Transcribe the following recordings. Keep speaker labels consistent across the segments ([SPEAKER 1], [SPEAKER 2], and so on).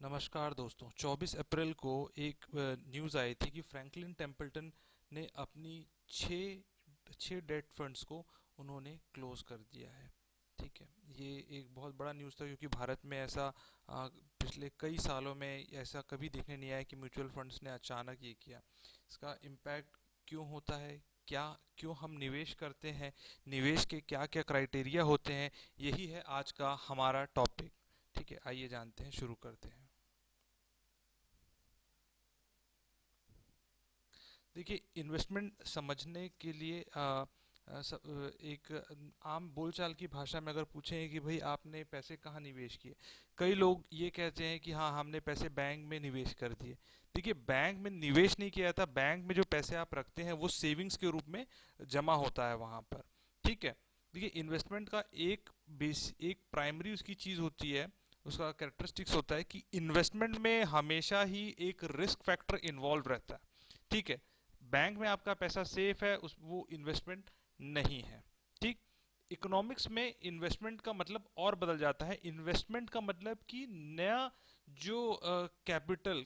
[SPEAKER 1] नमस्कार दोस्तों। 24 अप्रैल को एक न्यूज़ आई थी कि फ्रैंकलिन टेम्पल्टन ने अपनी छः छः डेट फंड्स को उन्होंने क्लोज कर दिया है। ठीक है, ये एक बहुत बड़ा न्यूज़ था क्योंकि भारत में ऐसा पिछले कई सालों में ऐसा कभी देखने नहीं आया कि म्यूचुअल फंड्स ने अचानक ये किया। इसका इम्पैक्ट क्यों होता है, क्या क्यों हम निवेश करते हैं, निवेश के क्या क्या क्राइटेरिया होते हैं, यही है आज का हमारा टॉपिक। ठीक है, आइए जानते हैं, शुरू करते हैं। देखिए, इन्वेस्टमेंट समझने के लिए एक आम बोलचाल की भाषा में अगर पूछें कि भाई आपने पैसे कहाँ निवेश किए, कई लोग ये कहते हैं कि हाँ हमने पैसे बैंक में निवेश कर दिए। देखिए, बैंक में निवेश नहीं किया था, बैंक में जो पैसे आप रखते हैं वो सेविंग्स के रूप में जमा होता है वहाँ पर। ठीक है। देखिए, इन्वेस्टमेंट का एक प्राइमरी उसकी चीज़ होती है, उसका कैरेक्टरिस्टिक्स होता है कि इन्वेस्टमेंट में हमेशा ही एक रिस्क फैक्टर इन्वॉल्व रहता है। ठीक है। बैंक में आपका पैसा सेफ है, उस वो इन्वेस्टमेंट नहीं है। ठीक। इकोनॉमिक्स में इन्वेस्टमेंट का मतलब और बदल जाता है। इन्वेस्टमेंट का मतलब कि नया जो कैपिटल,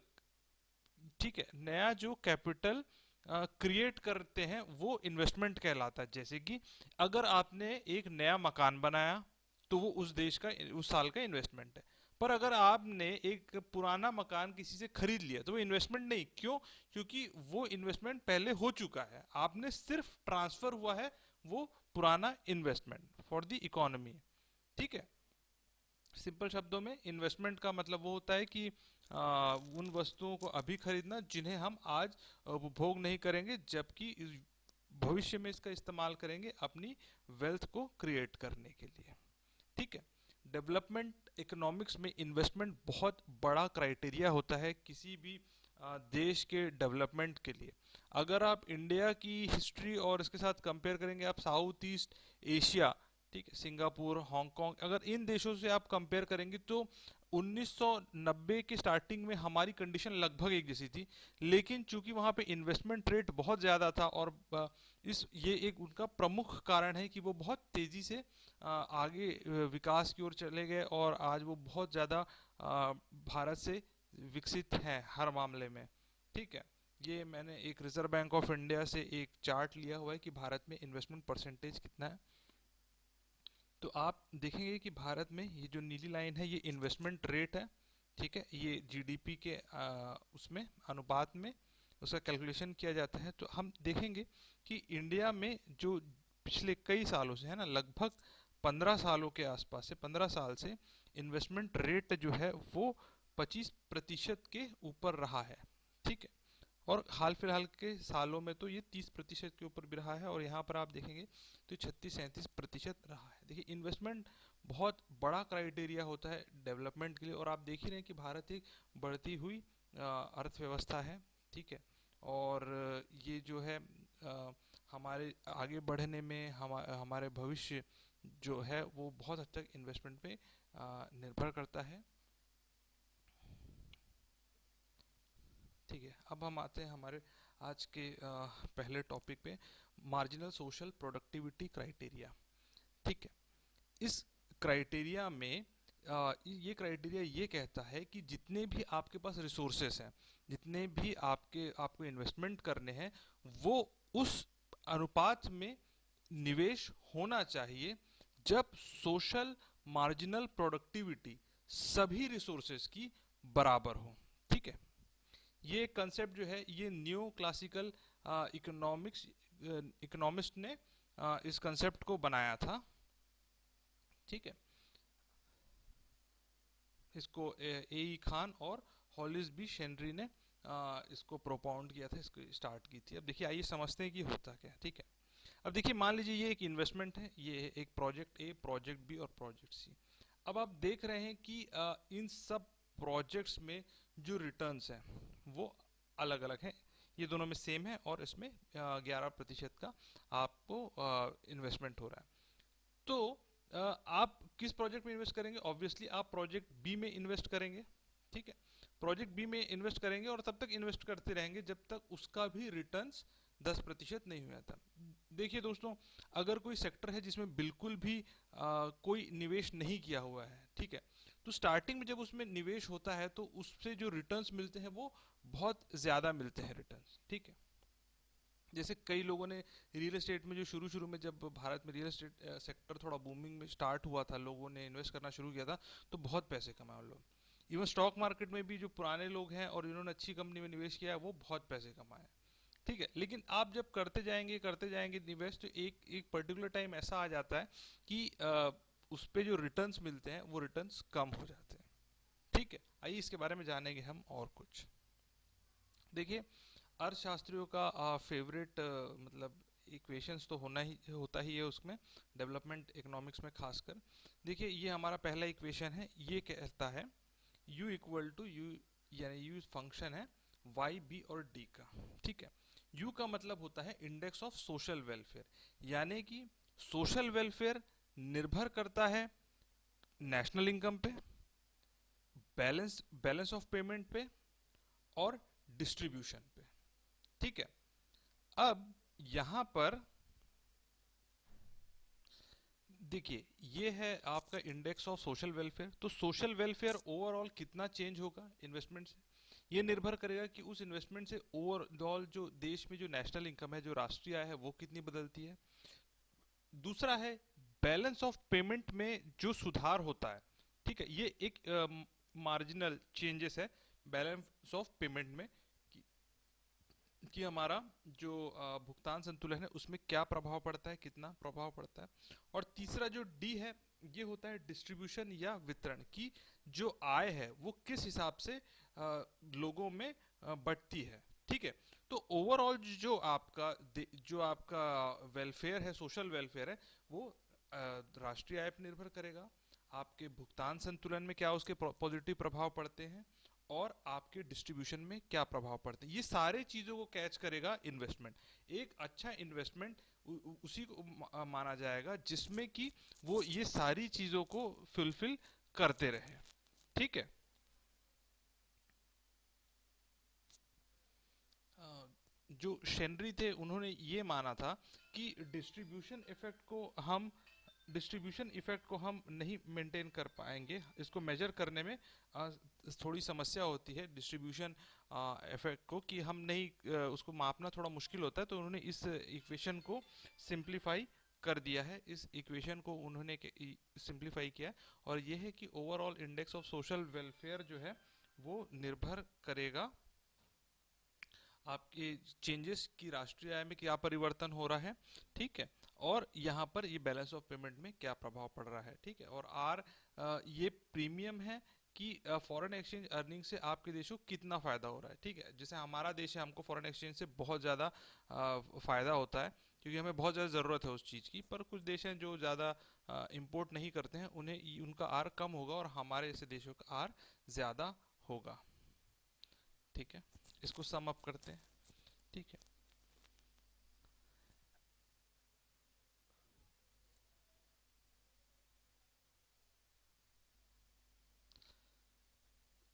[SPEAKER 1] ठीक है, नया जो कैपिटल क्रिएट करते हैं वो इन्वेस्टमेंट कहलाता है। जैसे कि अगर आपने एक नया मकान बनाया तो वो उस देश का, उस साल का इन्वेस्टमेंट है। पर अगर आपने एक पुराना मकान किसी से खरीद लिया तो वो इन्वेस्टमेंट नहीं। क्यों? क्योंकि वो इन्वेस्टमेंट पहले हो चुका है, आपने सिर्फ ट्रांसफर हुआ है वो पुराना इन्वेस्टमेंट फॉर द इकोनॉमी। ठीक है। सिंपल शब्दों में इन्वेस्टमेंट का मतलब वो होता है कि उन वस्तुओं को अभी खरीदना जिन्हें हम आज उपभोग नहीं करेंगे, जबकि भविष्य में इसका इस्तेमाल करेंगे अपनी वेल्थ को क्रिएट करने के लिए। ठीक है। डेवलपमेंट इकोनॉमिक्स में इन्वेस्टमेंट बहुत बड़ा क्राइटेरिया होता है किसी भी देश के डेवलपमेंट के लिए। अगर आप इंडिया की हिस्ट्री और इसके साथ कंपेयर करेंगे, आप साउथ ईस्ट एशिया, ठीक है, सिंगापुर, हांगकांग, अगर इन देशों से आप कंपेयर करेंगे तो 1990 के स्टार्टिंग में हमारी कंडीशन लगभग एक जैसी थी। लेकिन चूंकि वहाँ पे इन्वेस्टमेंट रेट बहुत ज़्यादा था और इस ये एक उनका प्रमुख कारण है कि वो बहुत तेज़ी से आगे विकास की ओर चले गए और आज वो बहुत ज़्यादा भारत से विकसित हैं हर मामले में। ठीक है। ये मैंने एक रिजर्व बैंक ऑफ इंडिया से एक चार्ट लिया हुआ है कि भारत में इन्वेस्टमेंट परसेंटेज कितना है। तो आप देखेंगे कि भारत में ये जो नीली लाइन है ये इन्वेस्टमेंट रेट है। ठीक है, ये जीडीपी के उसमें अनुपात में उसका कैलकुलेशन किया जाता है। तो हम देखेंगे कि इंडिया में जो पिछले कई सालों से है ना, लगभग 15 सालों के आसपास से, 15 साल से इन्वेस्टमेंट रेट जो है वो 25% के ऊपर रहा है। ठीक है। और हाल फिलहाल के सालों में तो ये 30% के ऊपर भी रहा है और यहाँ पर आप देखेंगे तो 36-37% रहा है। देखिए, इन्वेस्टमेंट बहुत बड़ा क्राइटेरिया होता है डेवलपमेंट के लिए और आप देख ही रहे हैं कि भारत एक बढ़ती हुई अर्थव्यवस्था है। ठीक है। और ये जो है हमारे आगे बढ़ने में हमारे भविष्य जो है वो बहुत हद तक इन्वेस्टमेंट पे निर्भर करता है। ठीक है, अब हम आते हैं हमारे आज के पहले टॉपिक पे, मार्जिनल सोशल प्रोडक्टिविटी क्राइटेरिया। ठीक है। इस क्राइटेरिया में ये क्राइटेरिया ये कहता है कि जितने भी आपके पास रिसोर्सेस हैं, जितने भी आपको इन्वेस्टमेंट करने हैं, वो उस अनुपात में निवेश होना चाहिए जब सोशल मार्जिनल प्रोडक्टिविटी सभी रिसोर्सेस की बराबर हो। ठीक है। ये कंसेप्ट जो है ये न्यू क्लासिकल इकोनॉमिक्स इकोनॉमिस्ट ने इस कंसेप्ट को बनाया था। ठीक है। इसको ए ई खान और हॉलिस बी शेनरी ने इसको प्रोपाउंड किया था, इसको स्टार्ट की थी। अब देखिए, आइए समझते हैं कि होता क्या है। ठीक है। अब देखिए, मान लीजिए ये एक इन्वेस्टमेंट है, ये है एक प्रोजेक्ट ए, प्रोजेक्ट बी और प्रोजेक्ट सी। अब आप देख रहे हैं कि इन सब प्रोजेक्ट्स में जो रिटर्न्स हैं वो अलग अलग हैं। ये दोनों में सेम है और इसमें 11% का आपको इन्वेस्टमेंट हो रहा है। तो आप किस प्रोजेक्ट में इन्वेस्ट करेंगे? ऑब्वियसली आप प्रोजेक्ट बी में इन्वेस्ट करेंगे। ठीक है। प्रोजेक्ट बी में इन्वेस्ट करेंगे और तब तक इन्वेस्ट करते रहेंगे जब तक उसका भी रिटर्न्स 10% नहीं हुआ था। देखिए दोस्तों, अगर कोई सेक्टर है जिसमें बिल्कुल भी कोई निवेश नहीं किया हुआ है, ठीक है, तो स्टार्टिंग में जब उसमें निवेश होता है तो उससे जो रिटर्न्स मिलते हैं वो बहुत ज्यादा मिलते हैं रिटर्न्स, ठीक है। जैसे कई लोगों ने रियल एस्टेट में जो शुरू शुरू में जब भारत में रियल एस्टेट सेक्टर थोड़ा बूमिंग में स्टार्ट हुआ था, लोगों ने इन्वेस्ट करना शुरू किया था, तो बहुत पैसे कमाए उन लोग। इवन स्टॉक मार्केट में भी जो पुराने लोग हैं और इन्होंने अच्छी कंपनी में निवेश किया है वो बहुत पैसे कमाए, ठीक है। लेकिन आप जब करते जाएंगे निवेश, तो एक एक पर्टिकुलर टाइम ऐसा आ जाता है कि उस पे जो रिटर्न्स मिलते हैं वो रिटर्न्स कम हो जाते हैं, ठीक है। आइए इसके बारे में जानेंगे हम और कुछ। देखिए, अर्थशास्त्रियों का फेवरेट मतलब इक्वेशंस तो होता ही है उसमें, डेवलपमेंट इकोनॉमिक्स में खासकर। देखिए, ये हमारा पहला इक्वेशन है, ये कहता है u इक्वल टू यू, यानी u फंक्शन है y b और d का, ठीक है। u का मतलब होता है इंडेक्स ऑफ सोशल वेलफेयर, यानी कि सोशल वेलफेयर निर्भर करता है नेशनल इनकम पे, बैलेंस बैलेंस ऑफ पेमेंट पे और डिस्ट्रीब्यूशन पे, ठीक है। अब यहां पर देखिए, ये है आपका इंडेक्स ऑफ सोशल वेलफेयर। तो सोशल वेलफेयर ओवरऑल कितना चेंज होगा इन्वेस्टमेंट से, ये निर्भर करेगा कि उस इन्वेस्टमेंट से ओवरऑल जो देश में जो नेशनल इनकम है, जो राष्ट्रीय आय है, वो कितनी बदलती है। दूसरा है बैलेंस ऑफ पेमेंट में जो सुधार होता है, ठीक है। ये एक मार्जिनल चेंजेस है बैलेंस ऑफ पेमेंट में, कि हमारा जो भुगतान संतुलन है उसमें क्या प्रभाव पड़ता है, कितना प्रभाव पड़ता है। और तीसरा जो डी है, ये होता है डिस्ट्रीब्यूशन या वितरण, की जो आय है वो किस हिसाब से लोगों में बढ़ती है, ठीक है। तो ओवरऑल जो आपका वेलफेयर है, सोशल वेलफेयर है, वो राष्ट्रीय आय पर निर्भर करेगा, आपके भुगतान संतुलन में क्या उसके पॉजिटिव प्रभाव पड़ते हैं, और आपके डिस्ट्रीब्यूशन में क्या प्रभाव पड़ते हैं, ये सारे चीजों को कैच करेगा इन्वेस्टमेंट। एक अच्छा इन्वेस्टमेंट उसी को माना जाएगा जिसमें कि वो ये सारी चीजों को फुलफिल करते रहे, ठीक है। जो शेनरी थे उन्होंने ये माना था कि डिस्ट्रीब्यूशन इफेक्ट को हम नहीं मेंटेन कर पाएंगे, इसको मेजर करने में थोड़ी समस्या होती है डिस्ट्रीब्यूशन इफेक्ट को, कि हम नहीं उसको मापना थोड़ा मुश्किल होता है। तो उन्होंने इस इक्वेशन को सिंप्लीफाई कर दिया है, इस इक्वेशन को उन्होंने सिंप्लीफाई किया है, और ये है कि overall index of social welfare जो है वो निर्भर करेगा आपके चेंजेस की राष्ट्रीय आय में क्या परिवर्तन हो रहा है, ठीक है। और यहाँ पर ये बैलेंस ऑफ पेमेंट में क्या प्रभाव पड़ रहा है, ठीक है। और आर ये प्रीमियम है कि फॉरेन एक्सचेंज अर्निंग से आपके देश को कितना फायदा हो रहा है, ठीक है। जैसे हमारा देश है, हमको फॉरेन एक्सचेंज से बहुत ज्यादा फायदा होता है, क्योंकि हमें बहुत ज्यादा जरूरत है उस चीज की। पर कुछ देश हैं जो ज्यादा इंपोर्ट नहीं करते हैं, उन्हें उनका आर कम होगा और हमारे ऐसे देशों का आर ज्यादा होगा, ठीक है। इसको सम अप करते हैं, ठीक है।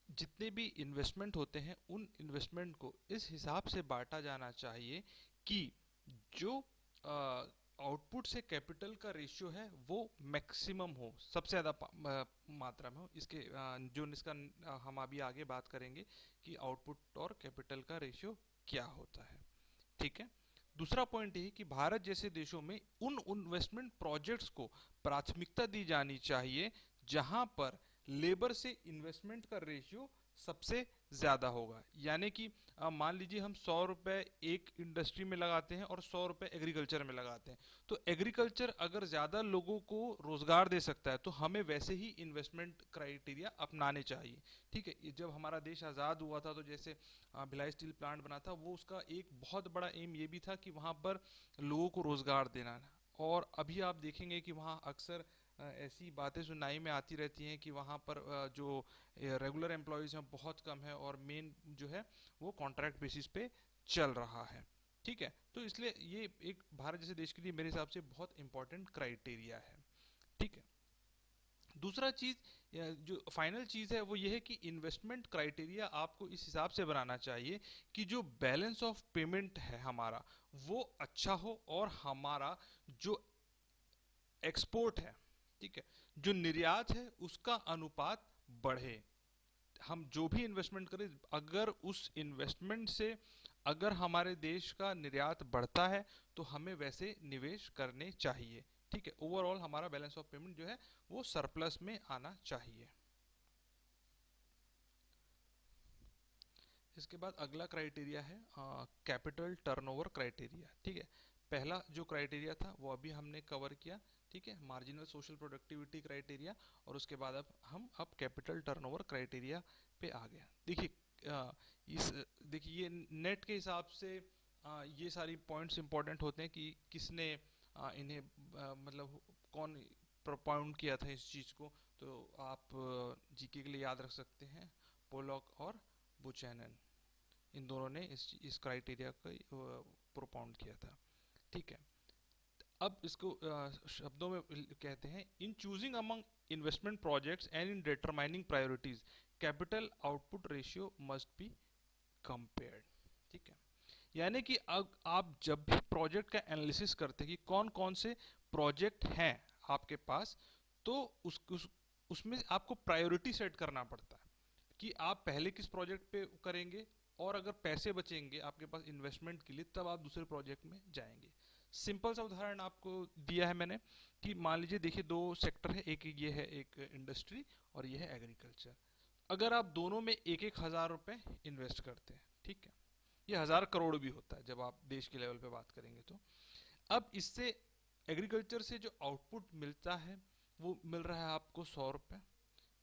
[SPEAKER 1] जितने भी इन्वेस्टमेंट होते हैं उन इन्वेस्टमेंट को इस हिसाब से बांटा जाना चाहिए कि जो आउटपुट से कैपिटल का रेशियो है वो मैक्सिमम हो, सबसे ज्यादा मात्रा में हो। जो इसका हम अभी आगे बात करेंगे कि आउटपुट और कैपिटल का रेशियो क्या होता है, ठीक है। दूसरा पॉइंट ये है कि भारत जैसे देशों में उन इन्वेस्टमेंट प्रोजेक्ट्स को प्राथमिकता दी जानी चाहिए जहां पर लेबर से इन्वेस्टमेंट का रेशियो सबसे ज्यादा होगा। यानी कि मान लीजिए हम 100 रुपए एक इंडस्ट्री में लगाते हैं और 100 रुपए एग्रीकल्चर में लगाते हैं, तो एग्रीकल्चर अगर ज्यादा लोगों को रोजगार दे सकता है तो हमें वैसे ही इन्वेस्टमेंट क्राइटेरिया अपनाने चाहिए, ठीक है। जब हमारा देश आज़ाद हुआ था तो जैसे भिलाई स्टील प्लांट बना था, वो उसका एक बहुत बड़ा एम ये भी था कि वहां पर लोगों को रोजगार देना। और अभी आप देखेंगे कि वहाँ अक्सर ऐसी बातें सुनाई में आती रहती हैं कि वहाँ पर जो रेगुलर एम्प्लॉयज़ हैं बहुत कम है, और मेन जो है वो कॉन्ट्रैक्ट बेसिस पे चल रहा है, ठीक है। तो इसलिए ये एक भारत जैसे देश के लिए मेरे हिसाब से बहुत इंपॉर्टेंट क्राइटेरिया है, ठीक है। दूसरा चीज, जो फाइनल चीज है वो ये है कि इन्वेस्टमेंट क्राइटेरिया आपको इस हिसाब से बनाना चाहिए कि जो बैलेंस ऑफ पेमेंट है हमारा वो अच्छा हो, और हमारा जो एक्सपोर्ट है, ठीक है, जो निर्यात है उसका अनुपात बढ़े। हम जो भी इन्वेस्टमेंट करें, अगर उस इन्वेस्टमेंट से अगर हमारे देश का निर्यात बढ़ता है तो हमें वैसे निवेश करने चाहिए। ठीक है, ओवरऑल हमारा बैलेंस ऑफ पेमेंट जो है वो सरप्लस में आना चाहिए। इसके बाद अगला क्राइटेरिया है कैपिटल टर्नओवर क्राइटेरिया। ठीक है, पहला जो क्राइटेरिया था वो अभी हमने कवर किया। ठीक है, मार्जिनल सोशल प्रोडक्टिविटी क्राइटेरिया, और उसके बाद अब कैपिटल टर्नओवर क्राइटेरिया पे आ गया। देखिए इस देखिए ये नेट के हिसाब से ये सारी पॉइंट्स इंपॉर्टेंट होते हैं कि किसने इन्हें मतलब कौन प्रोपाउंड किया था इस चीज़ को। तो आप जीके के लिए याद रख सकते हैं, पोलॉक और बुचैनन, इन दोनों ने इस क्राइटेरिया को प्रोपाउंड किया था। ठीक है, अब इसको शब्दों में कहते हैं, इन choosing among investment projects and in determining priorities capital output ratio must be compared. ठीक है, यानी कि अब आप जब भी प्रोजेक्ट का एनालिसिस करते हैं कि कौन कौन से प्रोजेक्ट हैं आपके पास, तो उसमें आपको प्रायोरिटी सेट करना पड़ता है कि आप पहले किस प्रोजेक्ट पे करेंगे, और अगर पैसे बचेंगे आपके पास इन्वेस्टमेंट के लिए तब आप दूसरे प्रोजेक्ट में जाएंगे। सिंपल सा उदाहरण आपको दिया है मैंने कि मान लीजिए देखिए दो सेक्टर है, एक ये है एक इंडस्ट्री और ये है एग्रीकल्चर। अगर आप दोनों में एक एक हजार रुपए इन्वेस्ट करते हैं, ठीक है, ये 1000 करोड़ भी होता है जब आप देश के लेवल पे बात करेंगे तो। अब इससे एग्रीकल्चर से जो आउटपुट मिलता है वो मिल रहा है आपको 100 रुपए,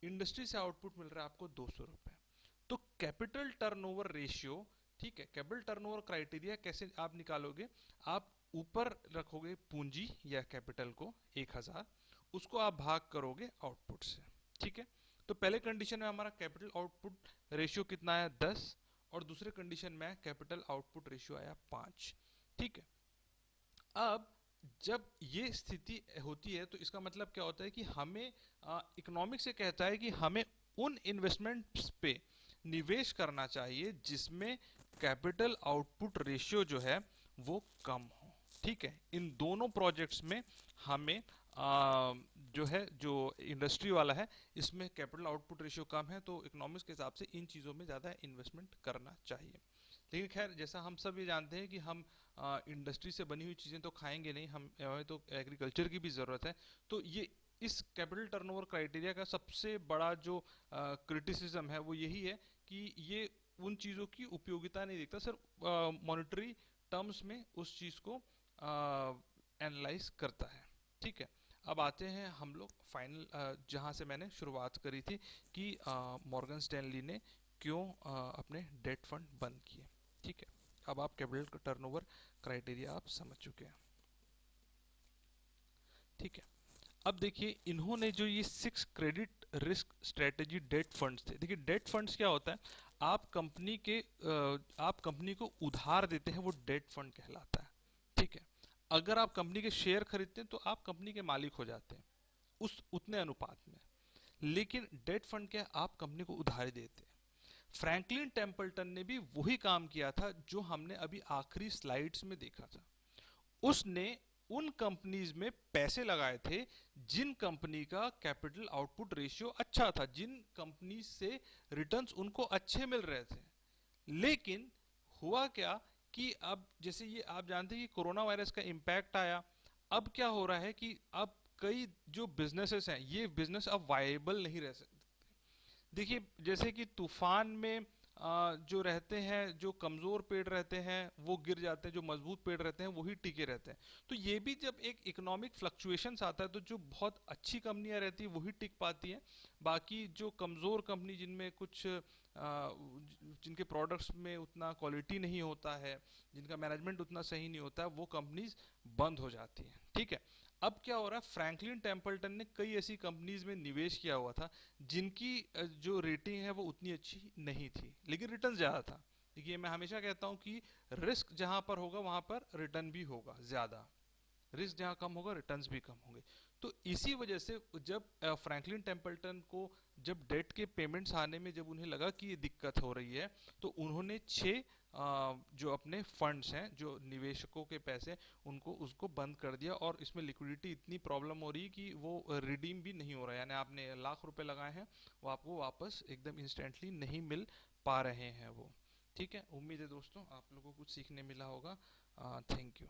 [SPEAKER 1] इंडस्ट्री से आउटपुट मिल रहा है आपको 200 रुपए। तो कैपिटल टर्नओवर रेशियो, ठीक है, कैपिटल टर्नओवर क्राइटेरिया कैसे आप निकालोगे, आप ऊपर रखोगे पूंजी या कैपिटल को 1000, उसको आप भाग करोगे आउटपुट से। ठीक है, तो पहले कंडीशन में हमारा कैपिटल आउटपुट रेशियो कितना आया 10, और दूसरे कंडीशन में कैपिटल आउटपुट रेशियो आया 5। ठीक है, अब जब ये स्थिति होती है तो इसका मतलब क्या होता है कि हमें इकोनॉमिक्स से कहता है कि हमें उन इन्वेस्टमेंट्स पे निवेश करना चाहिए जिसमें कैपिटल आउटपुट रेशियो जो है वो कम हो। ठीक है, इन दोनों प्रोजेक्ट्स में हमें जो है जो इंडस्ट्री वाला है इसमें कैपिटल आउटपुट रेशियो कम है, तो इकोनॉमिक्स के हिसाब से इन चीज़ों में ज़्यादा इन्वेस्टमेंट करना चाहिए। लेकिन खैर जैसा हम सब ये जानते हैं कि हम इंडस्ट्री से बनी हुई चीज़ें तो खाएंगे नहीं, हमें तो एग्रीकल्चर की भी ज़रूरत है। तो ये इस कैपिटल टर्नओवर क्राइटेरिया का सबसे बड़ा जो क्रिटिसिज्म है वो यही है कि ये उन चीज़ों की उपयोगिता नहीं देखता, सिर्फ मॉनेटरी टर्म्स में उस चीज़ को एनालाइज करता है। ठीक है, अब आते हैं हम लोग फाइनल जहाँ से मैंने शुरुआत करी थी कि मॉर्गन स्टैनली ने क्यों अपने डेट फंड बंद किए। ठीक है, अब आप कैपिटल टर्नओवर क्राइटेरिया आप समझ चुके हैं। ठीक है, अब देखिए इन्होंने जो ये 6 credit risk strategy date funds थे। देखिए डेट फंड्स क्या होता है, आप कंपनी को उधार देते हैं, वो डेट फंड कहलाता है। ठीक है, अगर आप कंपनी के शेयर खरीदते हैं तो आप कंपनी के मालिक हो जाते हैं उस उतने अनुपात में। लेकिन डेट फंड क्या है, आप कंपनी को उधारी देते हैं। फ्रैंकलिन टेम्पल्टन ने भी वही काम किया था जो हमने अभी आखिरी स्लाइड्स में देखा था। उसने उन कंपनीज में पैसे लगाए थे जिन कंपनी का कैपिटल आउटपुट रेशियो अच्छा था, जिन कंपनी से रिटर्न्स उनको अच्छे मिल रहे थे। लेकिन हुआ क्या कि अब जैसे ये आप जानते हैं कि कोरोना वायरस का इम्पैक्ट आया। अब क्या हो रहा है कि अब कई जो बिजनेसेस हैं ये बिजनेस अब वायबल नहीं रह सकते। देखिए जैसे कि तूफान में जो रहते हैं, जो कमजोर पेड़ रहते हैं वो गिर जाते हैं, जो मजबूत पेड़ रहते हैं वही टिके रहते हैं। तो ये भी जब एक इकोनॉमिक फ्लक्चुएशंस आता है तो जो बहुत अच्छी कंपनियां रहती है वही टिक पाती हैं, बाकी जो कमजोर कंपनी जिनमें कुछ जिनके प्रोडक्ट्स में उतना क्वालिटी नहीं होता है, जिनका मैनेजमेंट उतना सही नहीं होता है, वो कंपनीज बंद हो जाती हैं। ठीक है, अब क्या हो रहा है, फ्रैंकलिन टेम्पल्टन ने कई ऐसी कंपनीज में निवेश किया हुआ था जिनकी जो रेटिंग है वो उतनी अच्छी नहीं थी लेकिन रिटर्न ज्यादा था। देखिए मैं हमेशा कहता हूं कि रिस्क जहां पर होगा वहां पर रिटर्न भी होगा ज्यादा, रिस्क जहां कम होगा रिटर्न्स भी कम होंगे। तो इसी वजह से जब फ्रैंकलिन टेम्पल्टन को जब डेट के पेमेंट्स आने में जब उन्हें लगा कि ये दिक्कत हो रही है, तो उन्होंने 6 जो अपने फंड्स हैं, जो निवेशकों के पैसे, उनको उसको बंद कर दिया। और इसमें लिक्विडिटी इतनी प्रॉब्लम हो रही है कि वो रिडीम भी नहीं हो रहा है, यानी आपने लाख रुपए लगाए हैं वो आपको वापस एकदम इंस्टेंटली नहीं मिल पा रहे हैं वो। ठीक है, उम्मीद है दोस्तों आप लोगों को कुछ सीखने मिला होगा। Thank you.